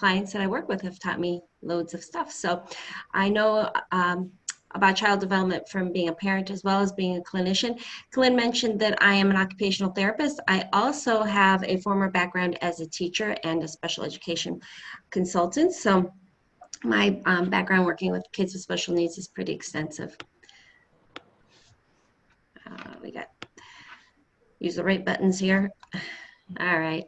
clients that I work with have taught me loads of stuff. So I know about child development from being a parent as well as being a clinician. Colin mentioned that I am an occupational therapist. I also have a former background as a teacher and a special education consultant. So my background working with kids with special needs is pretty extensive. We got, use the right buttons here. All right.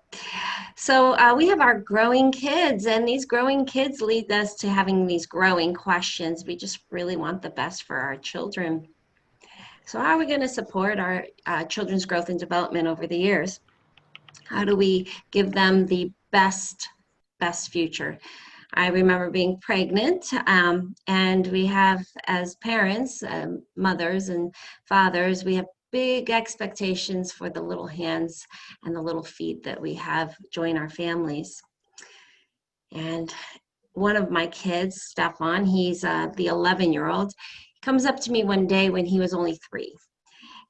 So we have our growing kids, and these growing kids lead us to having these growing questions. We just really want the best for our children. So how are we going to support our children's growth and development over the years? How do we give them the best future? I remember being pregnant, and we have, as parents, mothers and fathers, we have big expectations for the little hands and the little feet that we have join our families. And one of my kids, Stefan, he's the 11-year-old, comes up to me one day when he was only 3.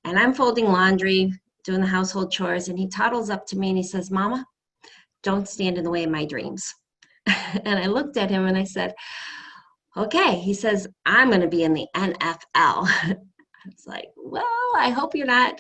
And I'm folding laundry, doing the household chores, and he toddles up to me and he says, "Mama, don't stand in the way of my dreams." And I looked at him and I said, "Okay." He says, "I'm going to be in the NFL." I was like, well, I hope you're not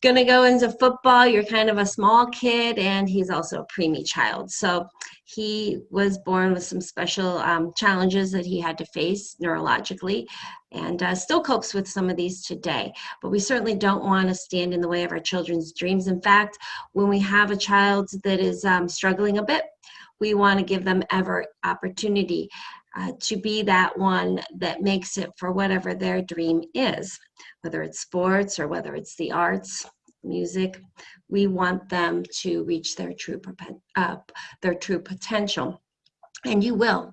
going to go into football. You're kind of a small kid, and he's also a preemie child. So he was born with some special challenges that he had to face neurologically, and still copes with some of these today. But we certainly don't want to stand in the way of our children's dreams. In fact, when we have a child that is struggling a bit, we want to give them every opportunity to be that one that makes it for whatever their dream is, whether it's sports or whether it's the arts, music. We want them to reach their true potential. And you will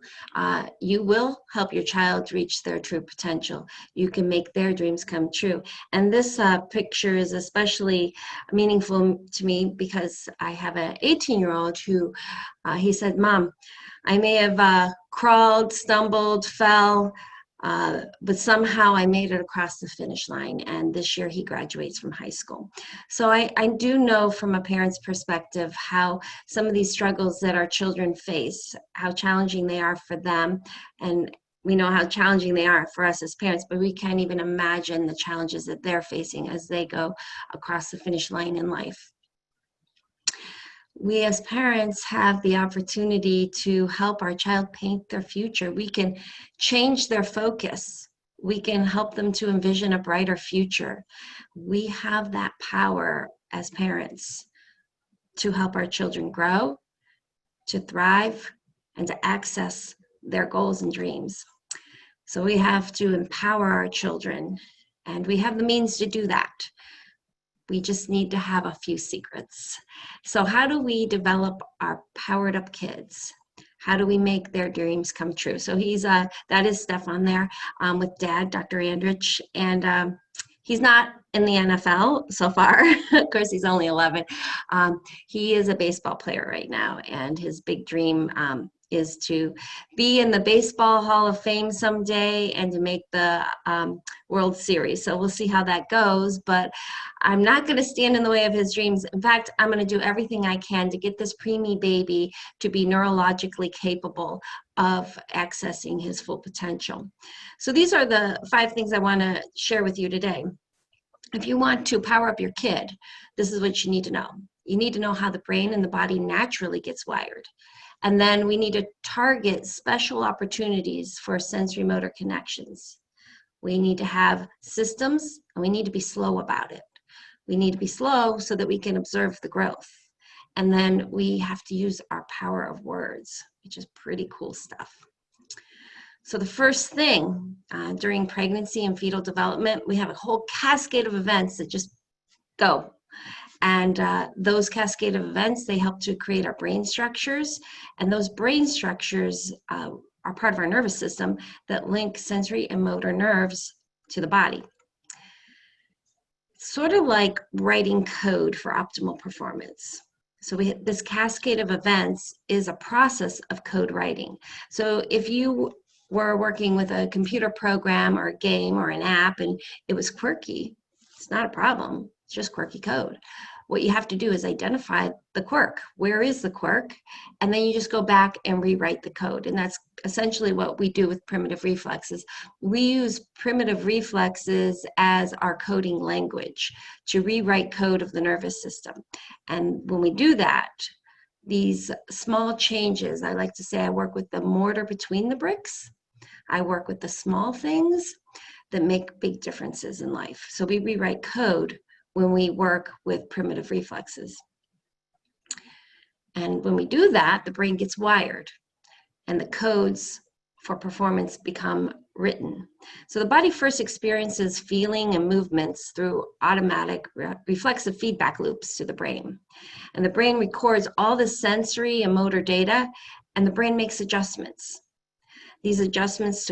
help your child reach their true potential. You can make their dreams come true. And this picture is especially meaningful to me because I have an 18-year-old who, he said, "Mom, I may have crawled, stumbled, fell, but somehow I made it across the finish line." And this year he graduates from high school. So I do know from a parent's perspective how some of these struggles that our children face, how challenging they are for them. And we know how challenging they are for us as parents, but we can't even imagine the challenges that they're facing as they go across the finish line in life. We as parents have the opportunity to help our child paint their future. We can change their focus. We can help them to envision a brighter future. We have that power as parents to help our children grow, to thrive, and to access their goals and dreams. So we have to empower our children, and we have the means to do that. We just need to have a few secrets. So how do we develop our powered up kids? How do we make their dreams come true? So he's, that is Stefan there with Dad, Dr. Andrich, and he's not in the NFL so far. Of course, he's only 11. He is a baseball player right now, and his big dream is to be in the Baseball Hall of Fame someday and to make the World Series. So we'll see how that goes, but I'm not going to stand in the way of his dreams. In fact, I'm going to do everything I can to get this preemie baby to be neurologically capable of accessing his full potential. So these are the 5 things I want to share with you today. If you want to power up your kid, this is what you need to know. You need to know how the brain and the body naturally gets wired. And then we need to target special opportunities for sensory motor connections. We need to have systems, and we need to be slow about it. We need to be slow so that we can observe the growth. And then we have to use our power of words, which is pretty cool stuff. So the first thing during pregnancy and fetal development, we have a whole cascade of events that just go. And those cascade of events, they help to create our brain structures. And those brain structures are part of our nervous system that link sensory and motor nerves to the body. Sort of like writing code for optimal performance. So this cascade of events is a process of code writing. So if you were working with a computer program or a game or an app and it was quirky, it's not a problem. It's just quirky code. what you have to do is identify the quirk. Where is the quirk? And then you just go back and rewrite the code. And that's essentially what we do with primitive reflexes. We use primitive reflexes as our coding language to rewrite code of the nervous system. And when we do that, these small changes, I like to say I work with the mortar between the bricks. I work with the small things that make big differences in life. So we rewrite code when we work with primitive reflexes. And when we do that, the brain gets wired and the codes for performance become written. So the body first experiences feeling and movements through automatic reflexive feedback loops to the brain. And the brain records all the sensory and motor data, and the brain makes adjustments. These adjustments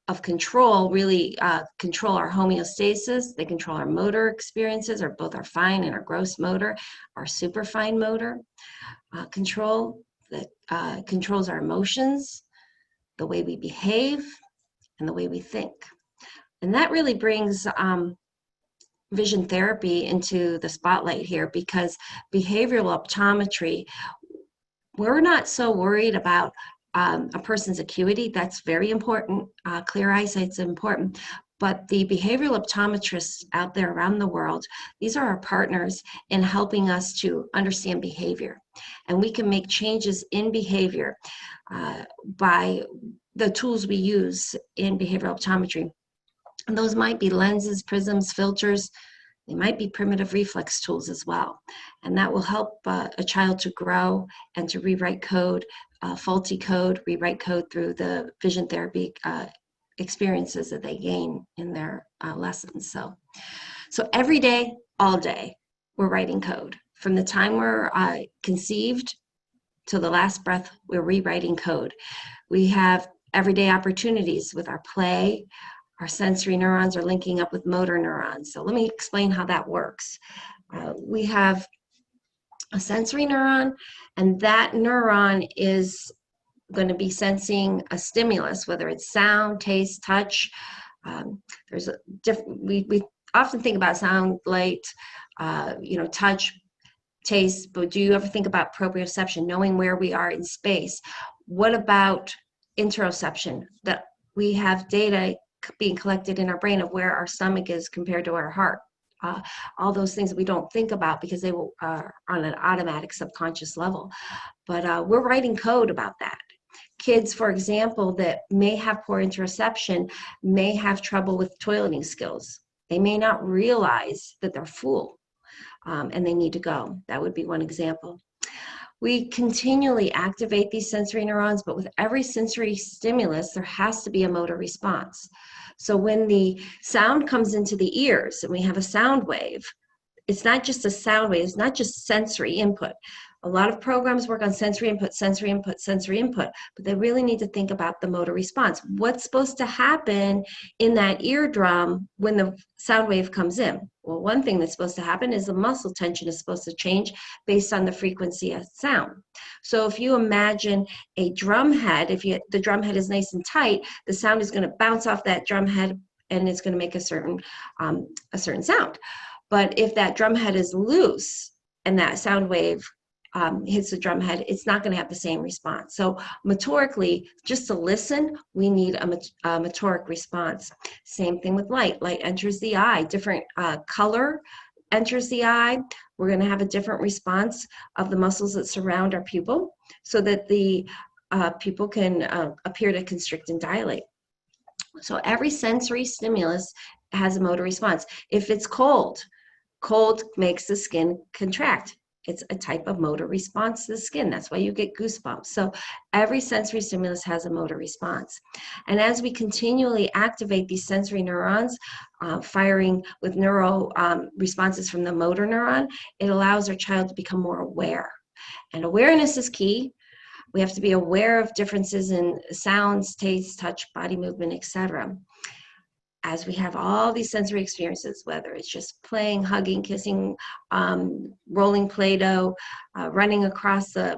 of control really control our homeostasis. They control our motor experiences, or both our fine and our gross motor, our superfine motor control that controls our emotions, the way we behave, and the way we think. And that really brings vision therapy into the spotlight here, because behavioral optometry, we're not so worried about a person's acuity. That's very important. Clear eyesight's important. But the behavioral optometrists out there around the world, these are our partners in helping us to understand behavior. And we can make changes in behavior by the tools we use in behavioral optometry. And those might be lenses, prisms, filters. They might be primitive reflex tools as well. And that will help a child to grow and to rewrite code, faulty code, rewrite code through the vision therapy experiences that they gain in their lessons. So every day, all day, we're writing code. From the time we're conceived to the last breath, we're rewriting code. We have everyday opportunities with our play. Our sensory neurons are linking up with motor neurons. So let me explain how that works. We have a sensory neuron, and that neuron is going to be sensing a stimulus, whether it's sound, taste, touch. There's a we often think about sound, light, touch, taste, but do you ever think about proprioception, knowing where we are in space? What about interoception? That we have data being collected in our brain of where our stomach is compared to our heart. All those things that we don't think about because they are on an automatic subconscious level. But we're writing code about that. Kids, for example, that may have poor interoception may have trouble with toileting skills. They may not realize that they're full and they need to go. That would be one example. We continually activate these sensory neurons, but with every sensory stimulus, there has to be a motor response. So when the sound comes into the ears and we have a sound wave, it's not just a sound wave, it's not just sensory input. A lot of programs work on sensory input, sensory input, sensory input, but they really need to think about the motor response. What's supposed to happen in that eardrum when the sound wave comes in? Well, one thing that's supposed to happen is the muscle tension is supposed to change based on the frequency of sound. So if you imagine a drum head, the drum head is nice and tight, the sound is going to bounce off that drum head and it's going to make a certain sound. But if that drum head is loose and that sound wave hits the drum head, it's not going to have the same response. So motorically, just to listen, we need a motoric response. Same thing with light. Light enters the eye. Different color enters the eye. We're going to have a different response of the muscles that surround our pupil so that the pupil can appear to constrict and dilate. So every sensory stimulus has a motor response. If it's cold, cold makes the skin contract. It's a type of motor response to the skin. That's why you get goosebumps. So every sensory stimulus has a motor response. And as we continually activate these sensory neurons, firing with neural responses from the motor neuron, it allows our child to become more aware. And awareness is key. We have to be aware of differences in sounds, taste, touch, body movement, etc. As we have all these sensory experiences, whether it's just playing, hugging, kissing, rolling Play-Doh, running across the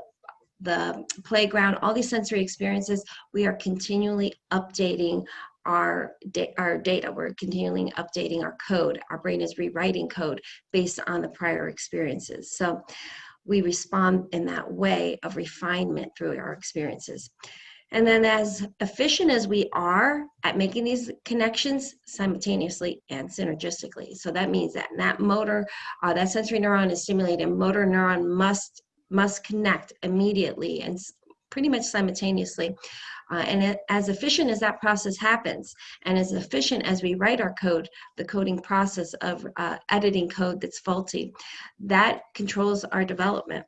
playground, all these sensory experiences, we are continually updating our data. We're continually updating our code. Our brain is rewriting code based on the prior experiences. So we respond in that way of refinement through our experiences. And then as efficient as we are at making these connections simultaneously and synergistically. So that means that that sensory neuron is stimulated, and motor neuron must connect immediately and pretty much simultaneously. And as efficient as that process happens, and as efficient as we write our code, the coding process of editing code that's faulty, that controls our development.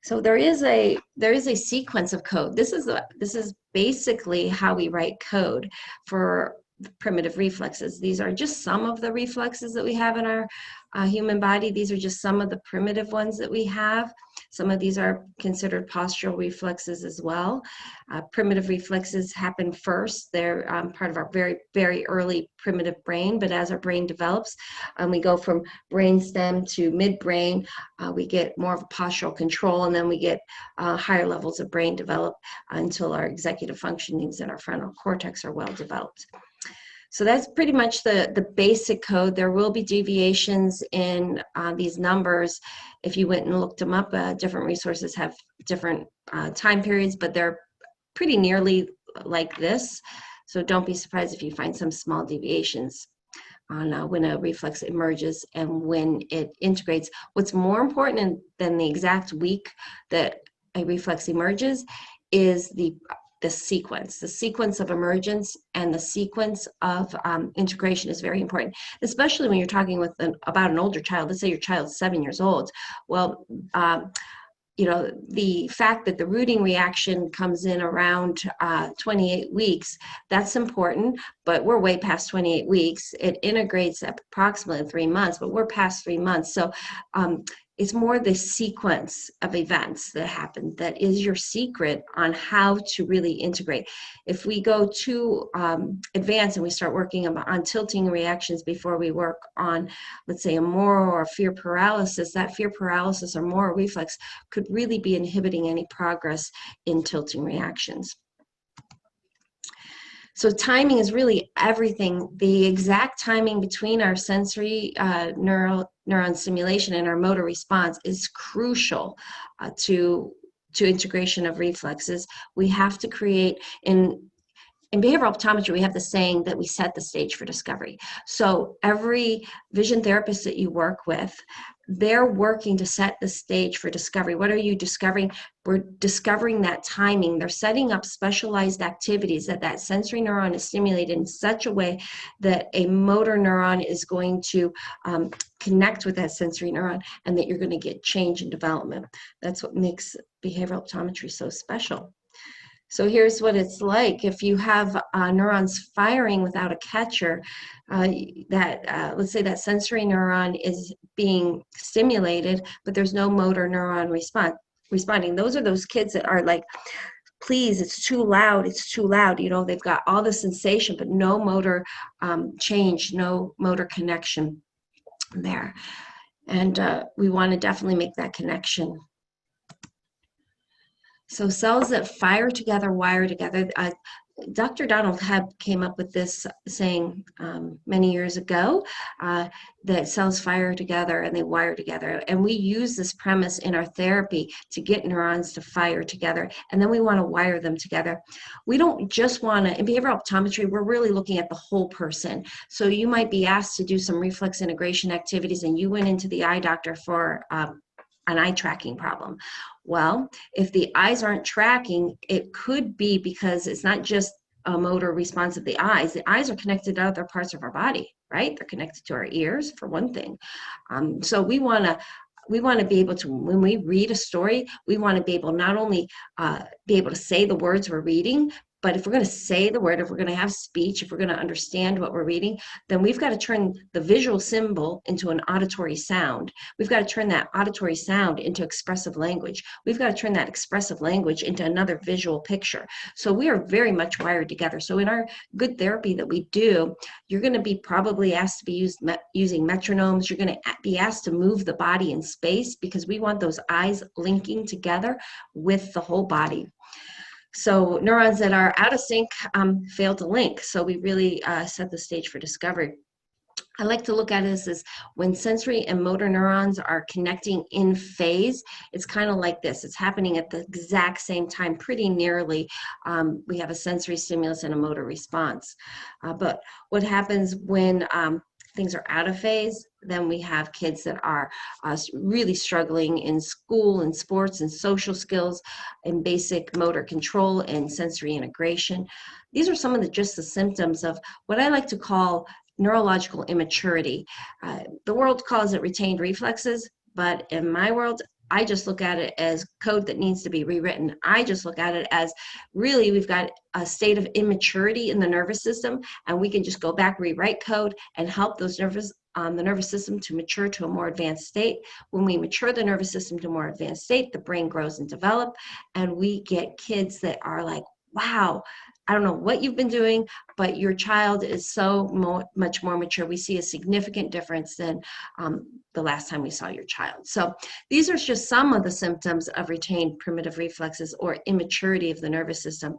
So there is a sequence of code. This is basically how we write code for primitive reflexes. These are just some of the reflexes that we have in our human body. These are just some of the primitive ones that we have. Some of these are considered postural reflexes as well. Primitive reflexes happen first. They're part of our very, very early primitive brain, but as our brain develops, we go from brainstem to midbrain, we get more of a postural control, and then we get higher levels of brain develop until our executive functionings and our frontal cortex are well developed. So that's pretty much the basic code. There will be deviations in these numbers. If you went and looked them up, different resources have different time periods, but they're pretty nearly like this. So don't be surprised if you find some small deviations on when a reflex emerges and when it integrates. What's more important than the exact week that a reflex emerges is the sequence of emergence, and the sequence of integration is very important, especially when you're talking with about an older child. Let's say your child's 7 years old. Well, the fact that the rooting reaction comes in around 28 weeks, that's important, but we're way past 28 weeks. It integrates at approximately 3 months, but we're past 3 months. So it's more the sequence of events that happen that is your secret on how to really integrate. If we go too advanced and we start working on tilting reactions before we work on, let's say, a Moro or fear paralysis, that fear paralysis or Moro reflex could really be inhibiting any progress in tilting reactions. So timing is really everything. The exact timing between our sensory neuron stimulation and our motor response is crucial to integration of reflexes. We have to create, in behavioral optometry, we have the saying that we set the stage for discovery. So every vision therapist that you work with, they're working to set the stage for discovery. What are you discovering? We're discovering that timing. They're setting up specialized activities that sensory neuron is stimulated in such a way that a motor neuron is going to connect with that sensory neuron, and that you're going to get change and development. That's what makes behavioral optometry so special. So here's what it's like. If you have neurons firing without a catcher, let's say that sensory neuron is being stimulated, but there's no motor neuron responding. Those are those kids that are like, please, it's too loud, it's too loud. They've got all the sensation, but no motor change, no motor connection there. And we want to definitely make that connection. So cells that fire together, wire together. Dr. Donald Hebb came up with this saying many years ago, that cells fire together and they wire together. And we use this premise in our therapy to get neurons to fire together, and then we want to wire them together. We don't just want to, in behavioral optometry, we're really looking at the whole person. So you might be asked to do some reflex integration activities, and you went into the eye doctor for an eye tracking problem. Well, if the eyes aren't tracking, it could be because it's not just a motor response of the eyes. The eyes are connected to other parts of our body, right? They're connected to our ears, for one thing. So we want to be able to, when we read a story, we want to be able not only be able to say the words we're reading, but if we're going to say the word, if we're going to have speech, if we're going to understand what we're reading, then we've got to turn the visual symbol into an auditory sound. We've got to turn that auditory sound into expressive language. We've got to turn that expressive language into another visual picture. So we are very much wired together. So in our good therapy that we do, you're going to be probably asked to be using metronomes. You're going to be asked to move the body in space, because we want those eyes linking together with the whole body. So neurons that are out of sync fail to link. So we really set the stage for discovery. I like to look at this as when sensory and motor neurons are connecting in phase, it's kind of like this. It's happening at the exact same time, pretty nearly. We have a sensory stimulus and a motor response. But what happens when things are out of phase, then we have kids that are really struggling in school and sports and social skills and basic motor control and sensory integration. These are some of just the symptoms of what I like to call neurological immaturity. The world calls it retained reflexes, but in my world, I just look at it as code that needs to be rewritten. I just look at it as really we've got a state of immaturity in the nervous system, and we can just go back, rewrite code, and help those the nervous system to mature to a more advanced state. When we mature the nervous system to a more advanced state, the brain grows and develops, and we get kids that are like, wow, I don't know what you've been doing, but your child is so much more mature. We see a significant difference than the last time we saw your child. So these are just some of the symptoms of retained primitive reflexes or immaturity of the nervous system.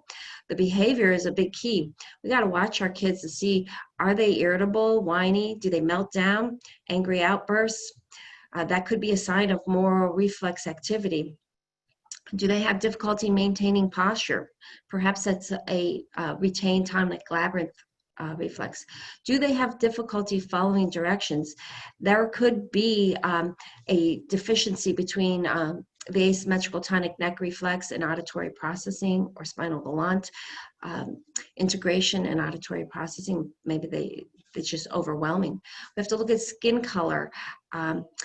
The behavior is a big key. We got to watch our kids to see, are they irritable, whiny? Do they melt down, angry outbursts? That could be a sign of moral reflex activity. Do they have difficulty maintaining posture? Perhaps that's a retained Heimlich labyrinth reflex. Do they have difficulty following directions? There could be a deficiency between the asymmetrical tonic neck reflex and auditory processing, or spinal volant integration and auditory processing. Maybe it's just overwhelming. We have to look at skin color,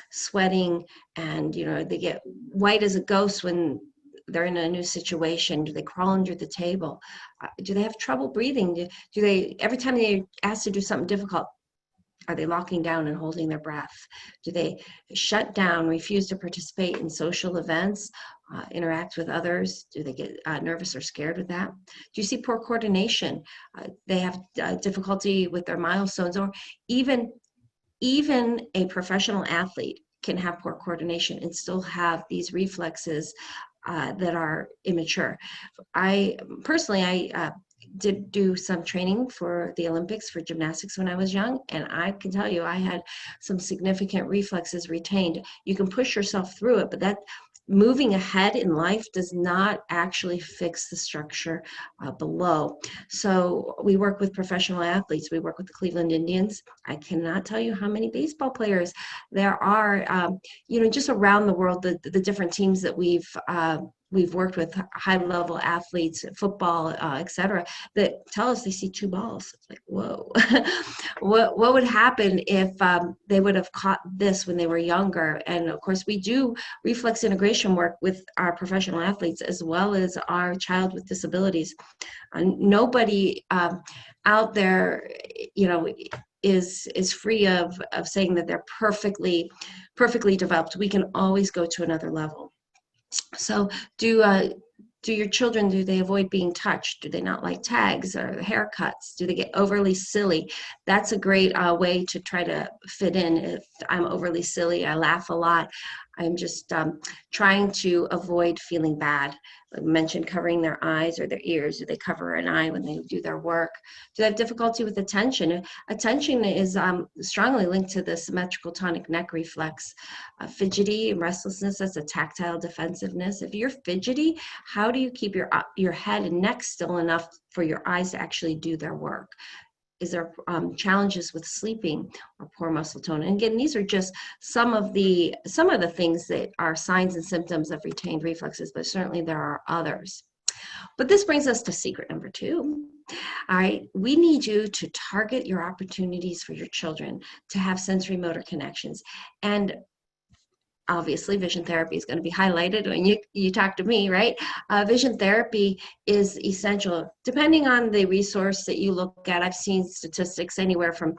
sweating, and they get white as a ghost when they're in a new situation. Do they crawl under the table? Do they have trouble breathing? Do they, every time they're asked to do something difficult, are they locking down and holding their breath? Do they shut down, refuse to participate in social events, interact with others? Do they get nervous or scared with that? Do you see poor coordination? They have difficulty with their milestones, or even a professional athlete can have poor coordination and still have these reflexes that are immature. I did do some training for the Olympics for gymnastics when I was young, and I can tell you I had some significant reflexes retained. You can push yourself through it, but that moving ahead in life does not actually fix the structure below. So we work with professional athletes. We work with the Cleveland Indians. I cannot tell you how many baseball players there are, just around the world, the different teams that we've worked with, high-level athletes, football, et cetera, that tell us they see two balls. It's like, whoa. what would happen if they would have caught this when they were younger? And of course, we do reflex integration work with our professional athletes as well as our child with disabilities. Nobody out there, is free of saying that they're perfectly developed. We can always go to another level. So do your children, do they avoid being touched? Do they not like tags or haircuts? Do they get overly silly? That's a great way to try to fit in. If I'm overly silly, I laugh a lot, I'm just trying to avoid feeling bad. I mentioned covering their eyes or their ears. Do they cover an eye when they do their work? Do they have difficulty with attention? Attention is strongly linked to the symmetrical tonic neck reflex. Fidgety and restlessness, that's a tactile defensiveness. If you're fidgety, how do you keep your head and neck still enough for your eyes to actually do their work? Is there challenges with sleeping or poor muscle tone? And again, these are just some of the things that are signs and symptoms of retained reflexes, but certainly there are others. But this brings us to secret number 2. All right, we need you to target your opportunities for your children to have sensory motor connections. And obviously, vision therapy is going to be highlighted when you talk to me, right? Vision therapy is essential. Depending on the resource that you look at, I've seen statistics anywhere from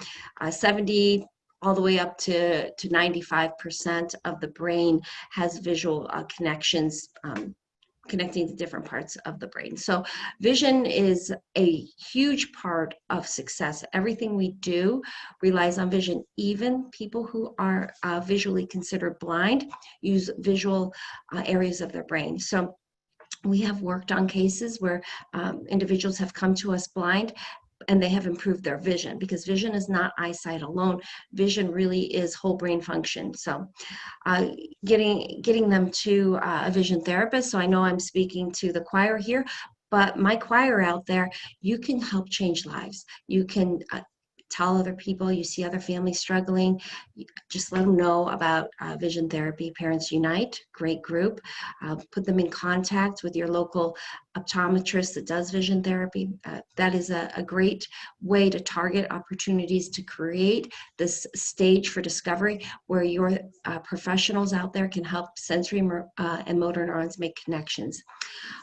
70 all the way up to 95% of the brain has visual connections, connecting to different parts of the brain. So vision is a huge part of success. Everything we do relies on vision. Even people who are visually considered blind use visual areas of their brain. So We have worked on cases where individuals have come to us blind and they have improved their vision, because vision is not eyesight alone. Vision really is whole brain function. So uh, getting them to a vision therapist. So I know I'm speaking to the choir here, but my choir out there, you can help change lives. You can tell other people, you see other families struggling, just let them know about vision therapy. Parents Unite, great group. Put them in contact with your local optometrist that does vision therapy. That is a great way to target opportunities to create this stage for discovery where your professionals out there can help sensory and motor neurons make connections.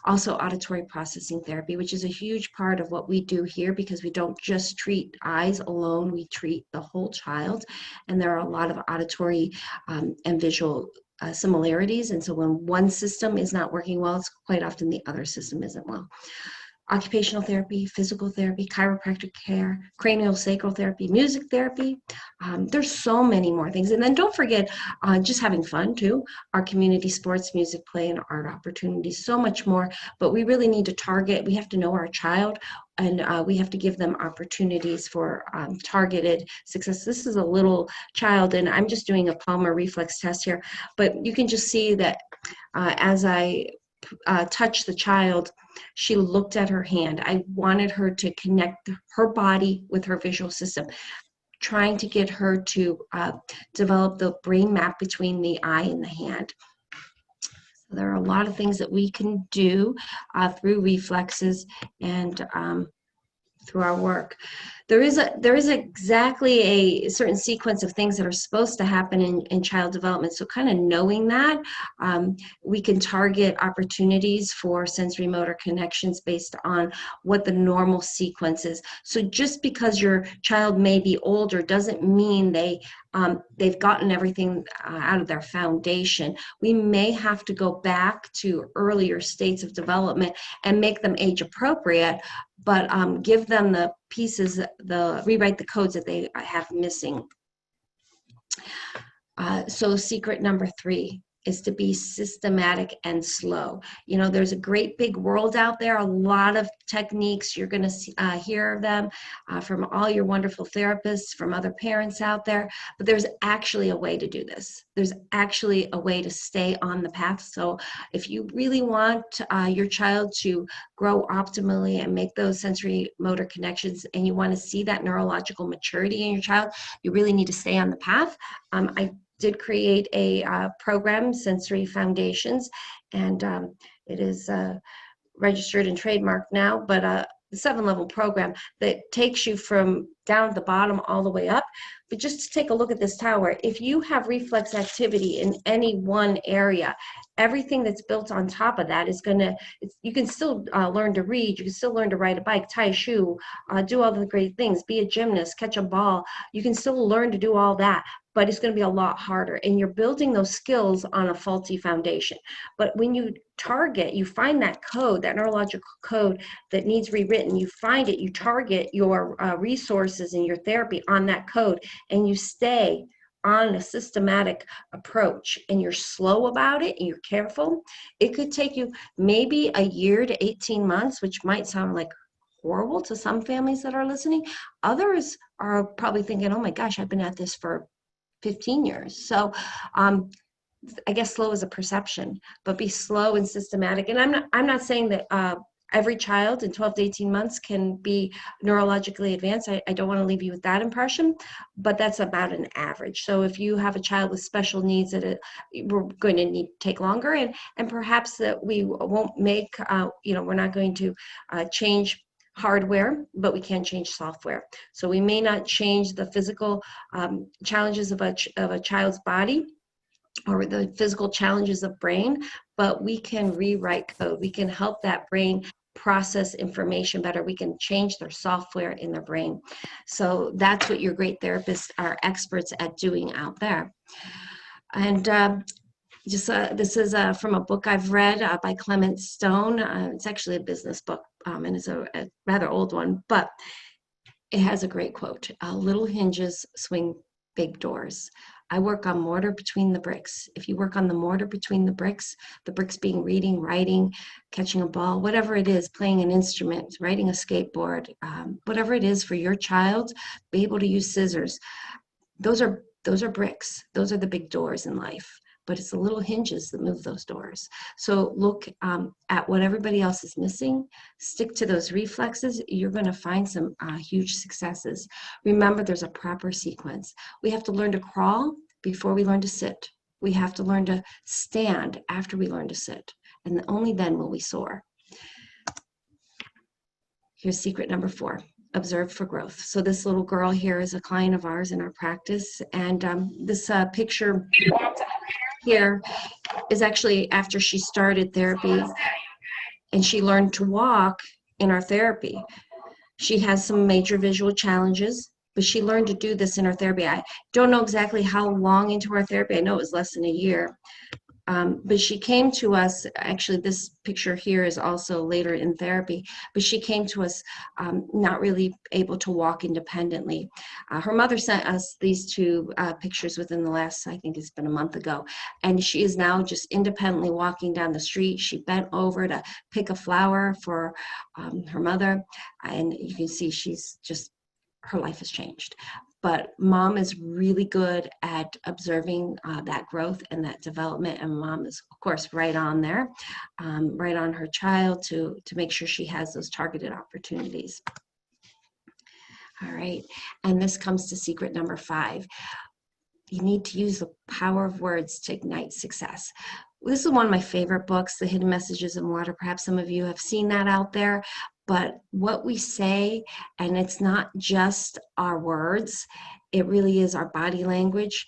Also, auditory processing therapy, which is a huge part of what we do here, because we don't just treat eyes alone, we treat the whole child. And there are a lot of auditory and visual similarities. And so when one system is not working well, it's quite often the other system isn't well. Occupational therapy, physical therapy, chiropractic care, cranial sacral therapy, music therapy. There's so many more things. And then don't forget just having fun too. Our community sports, music, play, and art opportunities, so much more. But we really need to target, we have to know our child, and we have to give them opportunities for targeted success. This is a little child, and I'm just doing a palmar reflex test here, but you can just see that as I touch the child, she looked at her hand. I wanted her to connect her body with her visual system, trying to get her to develop the brain map between the eye and the hand. So there are a lot of things that we can do through reflexes and through our work. There is exactly a certain sequence of things that are supposed to happen in child development. So kind of knowing that, we can target opportunities for sensory motor connections based on what the normal sequence is. So just because your child may be older doesn't mean they've gotten everything out of their foundation. We may have to go back to earlier states of development and make them age appropriate, but give them the pieces, rewrite the codes that they have missing. So secret number 3 is to be systematic and slow. You know, there's a great big world out there, a lot of techniques. You're going to hear them from all your wonderful therapists, from other parents out there, but there's actually a way to do this. There's actually a way to stay on the path. So if you really want your child to grow optimally and make those sensory motor connections, and you want to see that neurological maturity in your child, you really need to stay on the path. I did create a program, Sensory Foundations, and it is registered and trademarked now, but a 7-level program that takes you from down at the bottom all the way up. But just to take a look at this tower, if you have reflex activity in any one area, everything that's built on top of that is going to, you can still learn to read, you can still learn to ride a bike, tie a shoe, do all the great things, be a gymnast, catch a ball. You can still learn to do all that, but it's going to be a lot harder. And you're building those skills on a faulty foundation. But when you target, you find that code, that neurological code that needs rewritten, you find it, you target your resources and your therapy on that code, and you stay on a systematic approach, and you're slow about it and you're careful. It could take you maybe a year to 18 months, which might sound like horrible to some families that are listening. Others are probably thinking, oh my gosh, I've been at this for 15 years. So I guess slow is a perception, but be slow and systematic. And I'm not saying that every child in 12 to 18 months can be neurologically advanced. I don't want to leave you with that impression, but that's about an average. So if you have a child with special needs, that we're going to need to take longer, and perhaps that we won't make, we're not going to change hardware, but we can change software. So we may not change the physical challenges of a child's body or the physical challenges of brain, but we can rewrite code. We can help that brain process information better. We can change their software in their brain. So that's what your great therapists are experts at doing out there. And this is from a book I've read by Clement Stone. It's actually a business book, and it's a rather old one, but it has a great quote. Little hinges swing big doors. I work on mortar between the bricks. If you work on the mortar between the bricks being reading, writing, catching a ball, whatever it is, playing an instrument, riding a skateboard, whatever it is for your child, be able to use scissors. Those are bricks. Those are the big doors in life. But it's the little hinges that move those doors. So look at what everybody else is missing. Stick to those reflexes. You're going to find some huge successes. Remember, there's a proper sequence. We have to learn to crawl before we learn to sit. We have to learn to stand after we learn to sit. And only then will we soar. Here's secret number 4. Observe for growth. So this little girl here is a client of ours in our practice. And this picture here is actually after she started therapy and she learned to walk in our therapy. She has some major visual challenges, but she learned to do this in our therapy. I don't know exactly how long into our therapy. I know it was less than a year. But she came to us, actually this picture here is also later in therapy, but she came to us not really able to walk independently. Her mother sent us these 2 pictures within the last, I think it's been a month ago, and she is now just independently walking down the street. She bent over to pick a flower for her mother, and you can see she's just, her life has changed. But mom is really good at observing that growth and that development. And mom is, of course, right on there, right on her child to make sure she has those targeted opportunities. All right. And this comes to secret number 5. You need to use the power of words to ignite success. This is one of my favorite books, The Hidden Messages in Water. Perhaps some of you have seen that out there. But what we say, and it's not just our words, it really is our body language.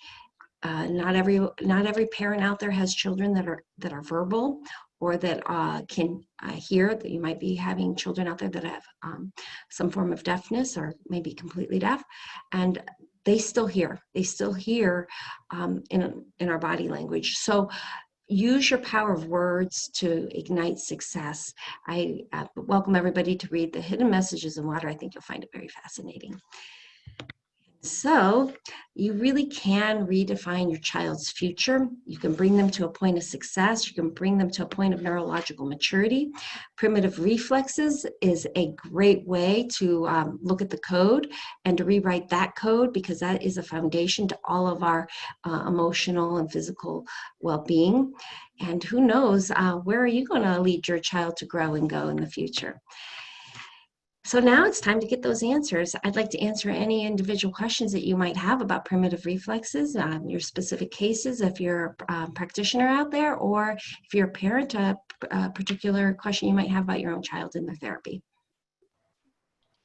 Not every parent out there has children that are verbal or that can hear. That you might be having children out there that have some form of deafness or maybe completely deaf, and they still hear. They still hear in our body language. So use your power of words to ignite success. I welcome everybody to read The Hidden Messages in Water. I think you'll find it very fascinating. So you really can redefine your child's future. You can bring them to a point of success. You can bring them to a point of neurological maturity. Primitive reflexes is a great way to look at the code and to rewrite that code, because that is a foundation to all of our emotional and physical well-being. And who knows, where are you going to lead your child to grow and go in the future? So now it's time to get those answers. I'd like to answer any individual questions that you might have about primitive reflexes, your specific cases, if you're a practitioner out there, or if you're a parent, a particular question you might have about your own child in their therapy.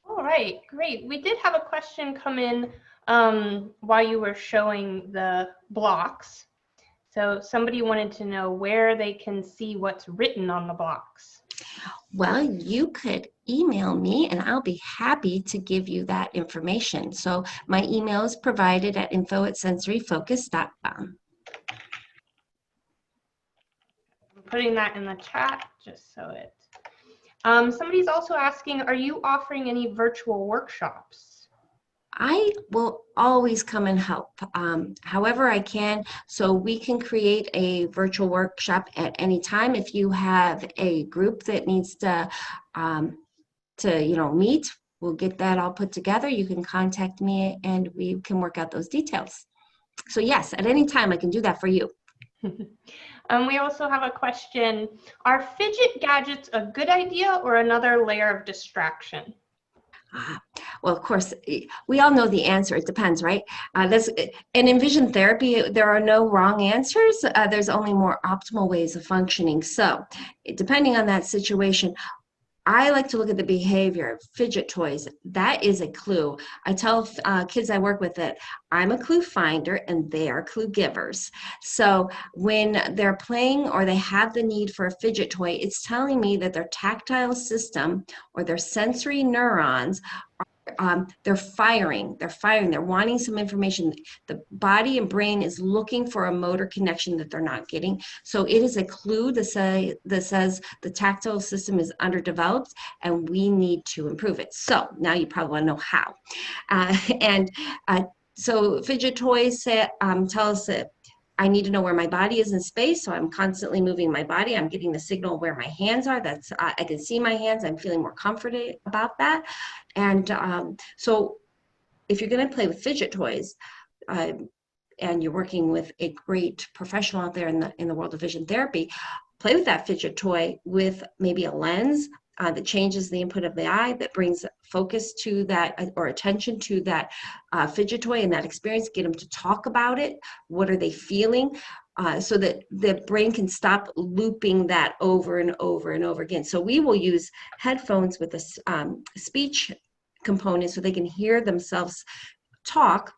All right, great. We did have a question come in while you were showing the blocks. So somebody wanted to know where they can see what's written on the blocks. Well, you could email me and I'll be happy to give you that information. So my email is provided at info@sensoryfocus.com. I'm putting that in the chat just so it. Somebody's also asking, are you offering any virtual workshops? I will always come and help however I can. So we can create a virtual workshop at any time. If you have a group that needs to meet, we'll get that all put together. You can contact me and we can work out those details. So yes, at any time I can do that for you. We also have a question. Are fidget gadgets a good idea or another layer of distraction? Well, of course, we all know the answer. It depends, right? In Envision therapy, there are no wrong answers. There's only more optimal ways of functioning. So depending on that situation, I like to look at the behavior of fidget toys. That is a clue. I tell kids I work with that I'm a clue finder and they are clue givers. So when they're playing or they have the need for a fidget toy, it's telling me that their tactile system or their sensory neurons they're firing, they're wanting some information. The body and brain is looking for a motor connection that they're not getting. So it is a clue that says the tactile system is underdeveloped and we need to improve it. So now you probably want to know how. So fidget toys tell us that I need to know where my body is in space. So I'm constantly moving my body. I'm getting the signal where my hands are. I can see my hands. I'm feeling more comforted about that. And so if you're going to play with fidget toys, uh, and you're working with a great professional out there in the world of vision therapy, play with that fidget toy with maybe a lens that changes the input of the eye, that brings focus to that or attention to that fidget toy and that experience. Get them to talk about it. What are they feeling? So that the brain can stop looping that over and over and over again. So we will use headphones with a speech component so they can hear themselves talk.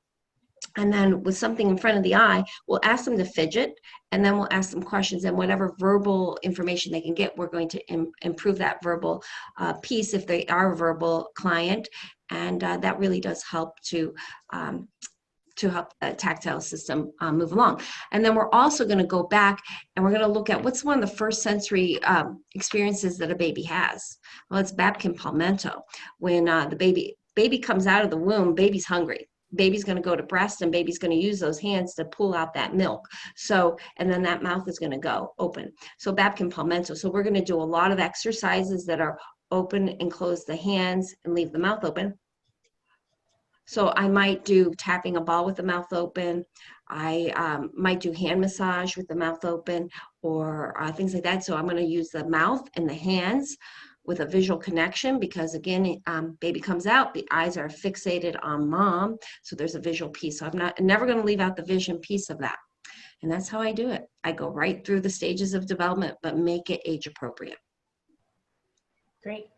And then with something in front of the eye, we'll ask them to fidget, and then we'll ask them questions, and whatever verbal information they can get, we're going to improve that verbal piece if they are a verbal client. And that really does help to help the tactile system move along. And then we're also going to go back and we're going to look at what's one of the first sensory experiences that a baby has. Well, it's Babkin palmento. When the baby comes out of the womb, baby's hungry. Baby's going to go to breast, and baby's going to use those hands to pull out that milk. So, and then that mouth is going to go open. So Babkin palmento. So we're going to do a lot of exercises that are open and close the hands and leave the mouth open. So I might do tapping a ball with the mouth open. I might do hand massage with the mouth open, or things like that. So I'm going to use the mouth and the hands with a visual connection, because again, baby comes out, the eyes are fixated on mom, so there's a visual piece. So I'm never going to leave out the vision piece of that. And that's how I do it. I go right through the stages of development, but make it age appropriate. Great.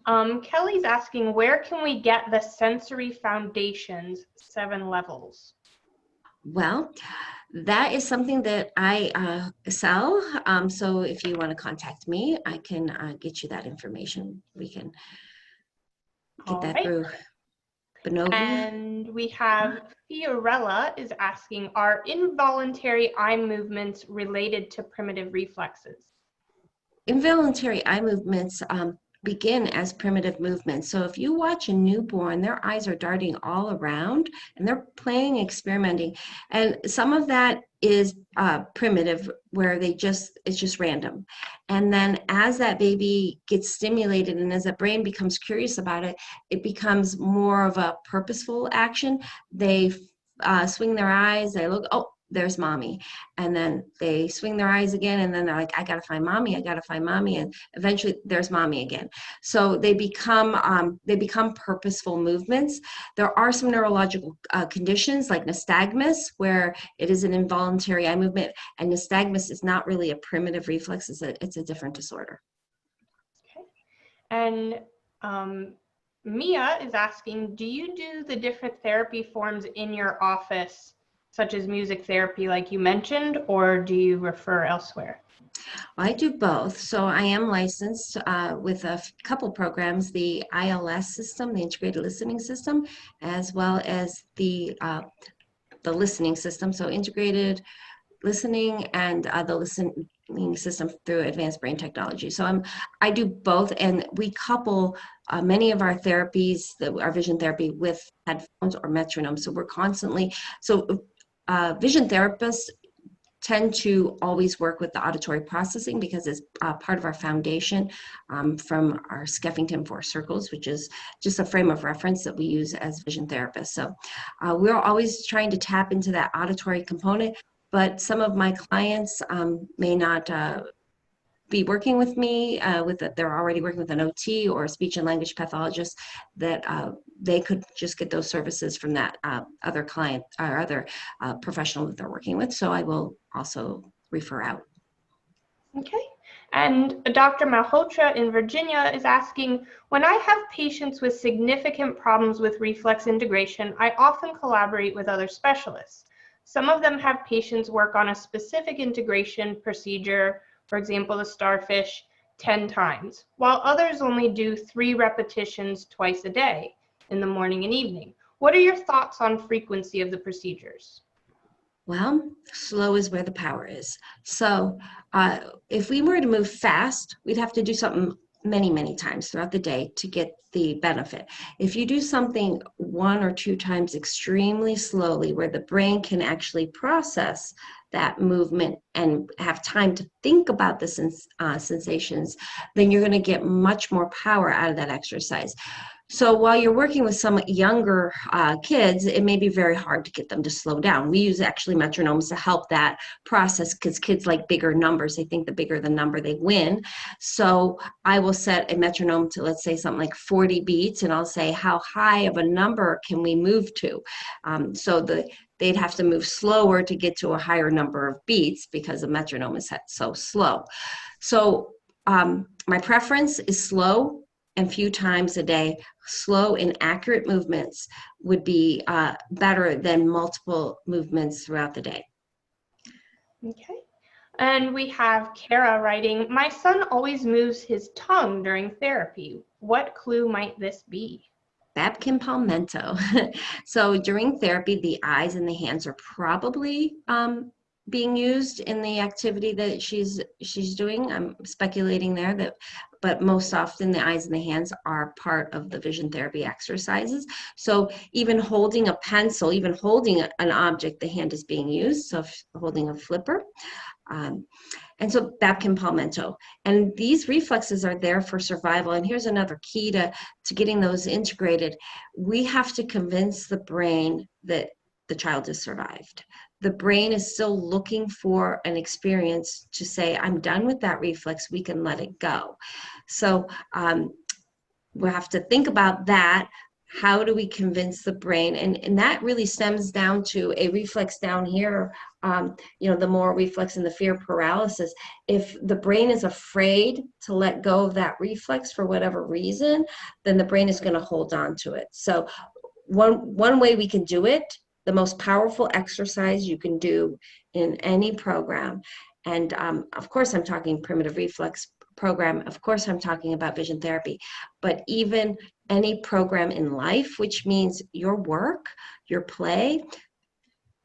Kelly's asking, where can we get the Sensory Foundations 7 levels? Well, that is something that I sell. So if you want to contact me, I can get you that information. We can get that through Bonovi. And we have Fiorella is asking, are involuntary eye movements related to primitive reflexes? Involuntary eye movements begin as primitive movements. So if you watch a newborn, their eyes are darting all around and they're playing, experimenting. And some of that is primitive, where it's just random. And then as that baby gets stimulated and as the brain becomes curious about it, it becomes more of a purposeful action. They swing their eyes, they look, oh, there's mommy. And then they swing their eyes again, and then they're like, I gotta find mommy, and eventually there's mommy again. So they become purposeful movements. There are some neurological conditions like nystagmus, where it is an involuntary eye movement, and nystagmus is not really a primitive reflex, it's a different disorder. Okay. And Mia is asking, do you do the different therapy forms in your office, such as music therapy like you mentioned, or do you refer elsewhere? I do both. So I am licensed with a couple programs, the ILS system, the integrated listening system, as well as the listening system. So integrated listening and the listening system through advanced brain technology. So I do both, and we couple many of our therapies, our vision therapy, with headphones or metronome. So we're constantly, vision therapists tend to always work with the auditory processing because it's part of our foundation from our Skeffington 4 circles, which is just a frame of reference that we use as vision therapists. So we're always trying to tap into that auditory component, but some of my clients may not be working with me they're already working with an OT or a speech and language pathologist, that they could just get those services from that other client or other professional that they're working with. So I will also refer out. Okay. And Dr. Malhotra in Virginia is asking, when I have patients with significant problems with reflex integration, I often collaborate with other specialists. Some of them have patients work on a specific integration procedure, for example, the starfish, 10 times, while others only do 3 repetitions twice a day, in the morning and evening. What are your thoughts on frequency of the procedures? Well, slow is where the power is. So if we were to move fast, we'd have to do something many, many times throughout the day to get the benefit. If you do something 1 or 2 times extremely slowly, where the brain can actually process that movement and have time to think about the sensations, then you're going to get much more power out of that exercise. So while you're working with some younger kids, it may be very hard to get them to slow down. We use actually metronomes to help that process, because kids like bigger numbers. They think the bigger the number, they win. So I will set a metronome to, let's say, something like 40 beats, and I'll say, how high of a number can we move to? So they'd have to move slower to get to a higher number of beats, because the metronome is set so slow. So my preference is slow and few times a day. Slow and accurate movements would be better than multiple movements throughout the day. Okay. And we have Kara writing, my son always moves his tongue during therapy. What clue might this be? Babkin palmento. So during therapy, the eyes and the hands are probably being used in the activity that she's doing. I'm speculating there, but most often the eyes and the hands are part of the vision therapy exercises. So even holding a pencil, even holding an object, the hand is being used. So holding a flipper. And so Babkin palmento. And these reflexes are there for survival. And here's another key to getting those integrated. We have to convince the brain that the child has survived. The brain is still looking for an experience to say, I'm done with that reflex, we can let it go. So we have to think about that. How do we convince the brain? And that really stems down to a reflex down here, the more reflex and the fear paralysis. If the brain is afraid to let go of that reflex for whatever reason, then the brain is going to hold on to it. So one way we can do it, the most powerful exercise you can do in any program, and of course I'm talking primitive reflex program, of course I'm talking about vision therapy, but even any program in life, which means your work, your play,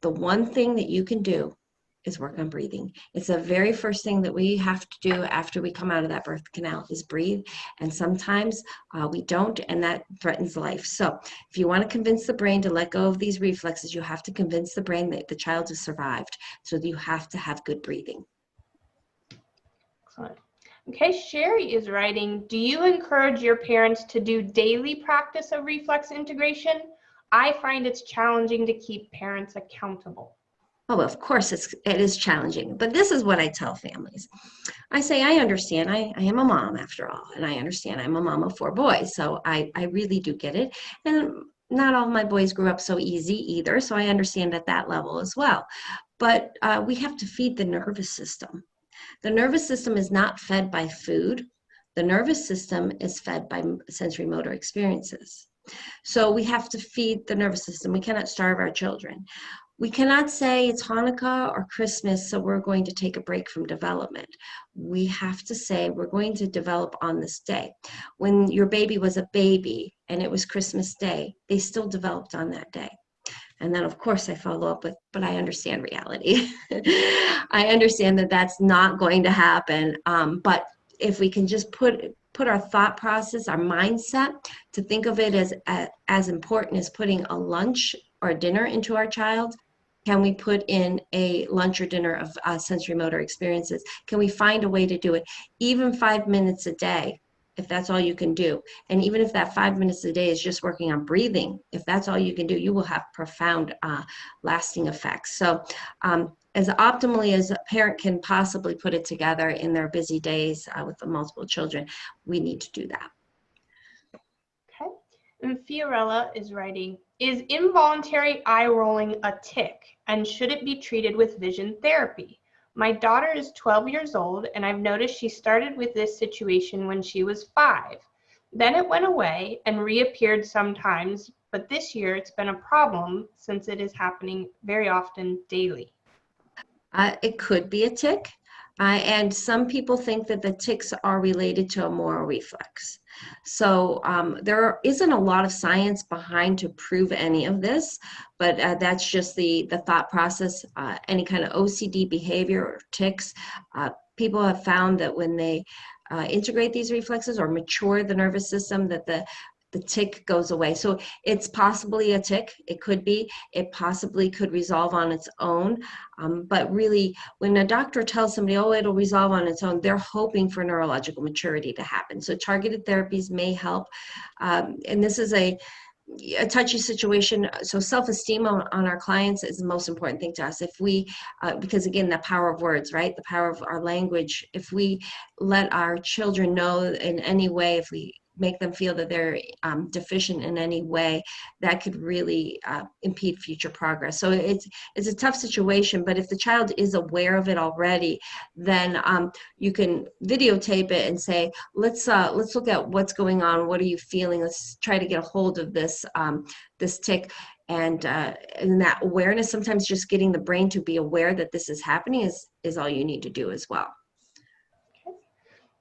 the one thing that you can do is work on breathing. It's the very first thing that we have to do after we come out of that birth canal is breathe. And sometimes we don't, and that threatens life. So if you want to convince the brain to let go of these reflexes, you have to convince the brain that the child has survived. So you have to have good breathing. Excellent. Okay, Sherry is writing, do you encourage your parents to do daily practice of reflex integration? I find it's challenging to keep parents accountable. Oh, of course it is challenging, but this is what I tell families. I say, I understand, I am a mom after all, and I understand I'm a mom of 4 boys, so I really do get it. And not all my boys grew up so easy either, so I understand at that level as well. But we have to feed the nervous system. The nervous system is not fed by food. The nervous system is fed by sensory motor experiences. So we have to feed the nervous system. We cannot starve our children. We cannot say it's Hanukkah or Christmas, so we're going to take a break from development. We have to say we're going to develop on this day. When your baby was a baby and it was Christmas Day, they still developed on that day. And then, of course, I follow up with, but I understand reality. I understand that that's not going to happen. But if we can just put our thought process, our mindset, to think of it as important as putting a lunch or a dinner into our child. Can we put in a lunch or dinner of sensory motor experiences? Can we find a way to do it? Even 5 minutes a day, if that's all you can do. And even if that 5 minutes a day is just working on breathing, if that's all you can do, you will have profound lasting effects. So as optimally as a parent can possibly put it together in their busy days with the multiple children, we need to do that. Okay. And Fiorella is writing, is involuntary eye rolling a tic, and should it be treated with vision therapy? My daughter is 12 years old, and I've noticed she started with this situation when she was 5. Then it went away and reappeared sometimes, but this year it's been a problem since it is happening very often daily. It could be a tic, and some people think that the tics are related to a moral reflex. So there isn't a lot of science behind to prove any of this, but that's just the thought process. Any kind of OCD behavior or tics, people have found that when they integrate these reflexes or mature the nervous system, that the tic goes away. So it's possibly a tic. It could be. It possibly could resolve on its own. But really, when a doctor tells somebody, oh, it'll resolve on its own, they're hoping for neurological maturity to happen. So targeted therapies may help. And this is a touchy situation. So self-esteem on our clients is the most important thing to us. If we, because again, the power of words, right? The power of our language. If we let our children know in any way, if we make them feel that they're deficient in any way, that could really impede future progress. So it's a tough situation, but if the child is aware of it already, then you can videotape it and say, let's look at what's going on. What are you feeling? Let's try to get a hold of this this tic. And that awareness, sometimes just getting the brain to be aware that this is happening is all you need to do as well.